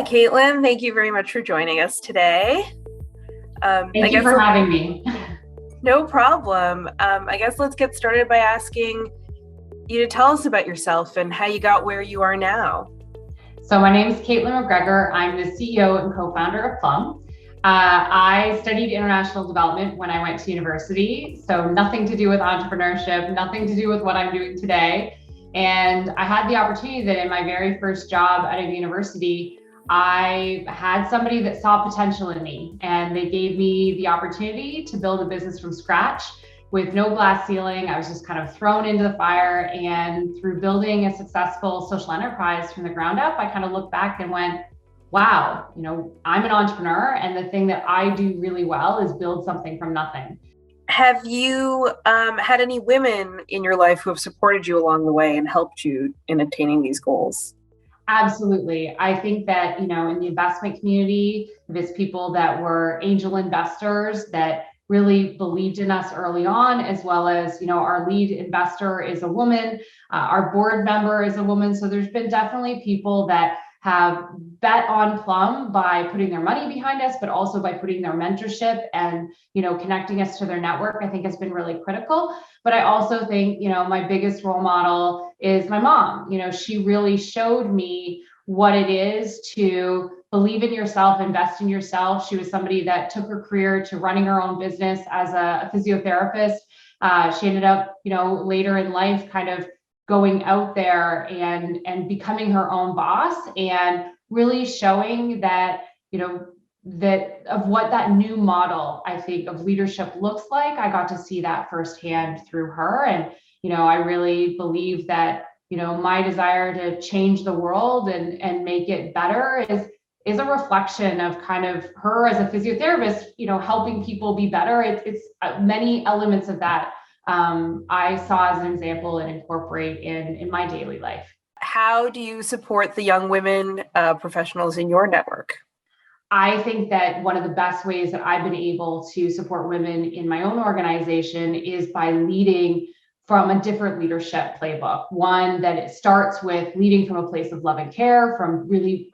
Hi, Caitlin. Thank you very much for joining us today. Thank you for having me. No problem. I guess let's get started by asking you to tell us about yourself and how you got where you are now. So my name is Caitlin McGregor. I'm the CEO and co-founder of Plum. I studied international development when I went to university, so nothing to do with entrepreneurship, nothing to do with what I'm doing today. And I had the opportunity that in my very first job out of university, I had somebody that saw potential in me, and they gave me the opportunity to build a business from scratch with no glass ceiling. I was just kind of thrown into the fire, and through building a successful social enterprise from the ground up, I kind of looked back and went, wow, I'm an entrepreneur, and the thing that I do really well is build something from nothing. Have you had any women in your life who have supported you along the way and helped you in attaining these goals? Absolutely. I think that, in the investment community, there's people that were angel investors that really believed in us early on, as well as, our lead investor is a woman, our board member is a woman. So there's been definitely people that have bet on Plum by putting their money behind us, but also by putting their mentorship and, connecting us to their network, I think has been really critical. But I also think, my biggest role model is my mom. She really showed me what it is to believe in yourself, invest in yourself. She was somebody that took her career to running her own business as a physiotherapist. She ended up, later in life, kind of going out there and becoming her own boss, and really showing that, that of what that new model, I think, of leadership looks like. I got to see that firsthand through her. And, I really believe that, my desire to change the world and make it better is a reflection of kind of her as a physiotherapist, helping people be better. It's many elements of that I saw as an example and incorporate in my daily life. How do you support the young women professionals in your network? I think that one of the best ways that I've been able to support women in my own organization is by leading from a different leadership playbook. One that it starts with leading from a place of love and care, from really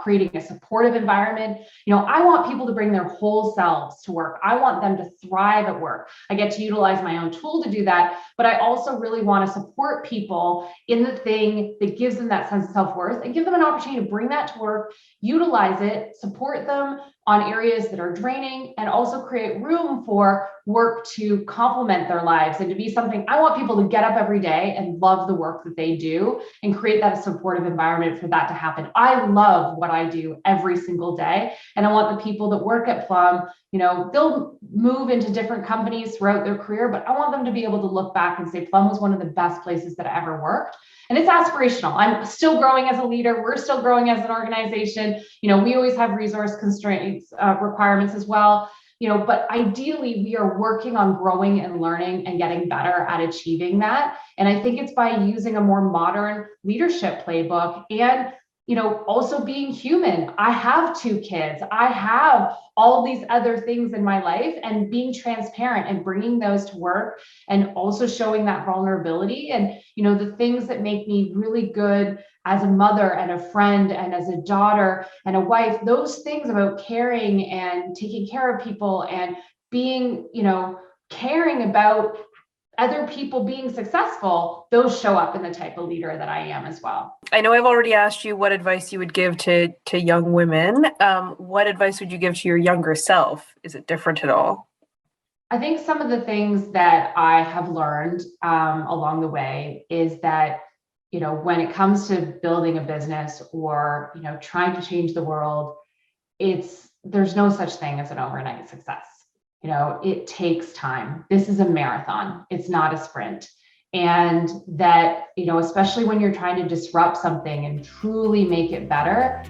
creating a supportive environment. I want people to bring their whole selves to work. I want them to thrive at work. I get to utilize my own tool to do that, but I also really want to support people in the thing that gives them that sense of self-worth and give them an opportunity to bring that to work, utilize it, support them on areas that are draining, and also create room for work to complement their lives and to be something. I want people to get up every day and love the work that they do and create that supportive environment for that to happen. I love what I do every single day. And I want the people that work at Plum, they'll move into different companies throughout their career, but I want them to be able to look back and say, Plum was one of the best places that I ever worked. And it's aspirational. I'm still growing as a leader. We're still growing as an organization. We always have resource constraints, requirements as well. But ideally, we are working on growing and learning and getting better at achieving that. And I think it's by using a more modern leadership playbook and, also being human. I have 2 kids. I have all these other things in my life, and being transparent and bringing those to work, and also showing that vulnerability and, the things that make me really good as a mother and a friend and as a daughter and a wife. Those things about caring and taking care of people and being, caring about other people being successful, those show up in the type of leader that I am as well. I know I've already asked you what advice you would give to young women. What advice would you give to your younger self? Is it different at all? I think some of the things that I have learned along the way is that, when it comes to building a business or, trying to change the world, there's no such thing as an overnight success. It takes time. This is a marathon. It's not a sprint. And that, especially when you're trying to disrupt something and truly make it better,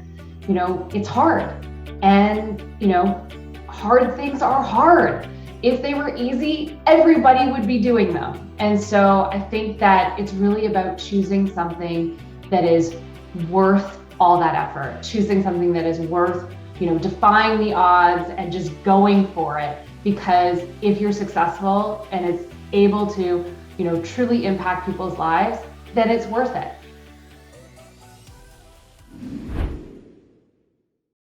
it's hard. And, hard things are hard. If they were easy, everybody would be doing them. And so I think that it's really about choosing something that is worth all that effort, choosing something that is worth, defying the odds and just going for it. Because if you're successful and it's able to, truly impact people's lives, then it's worth it.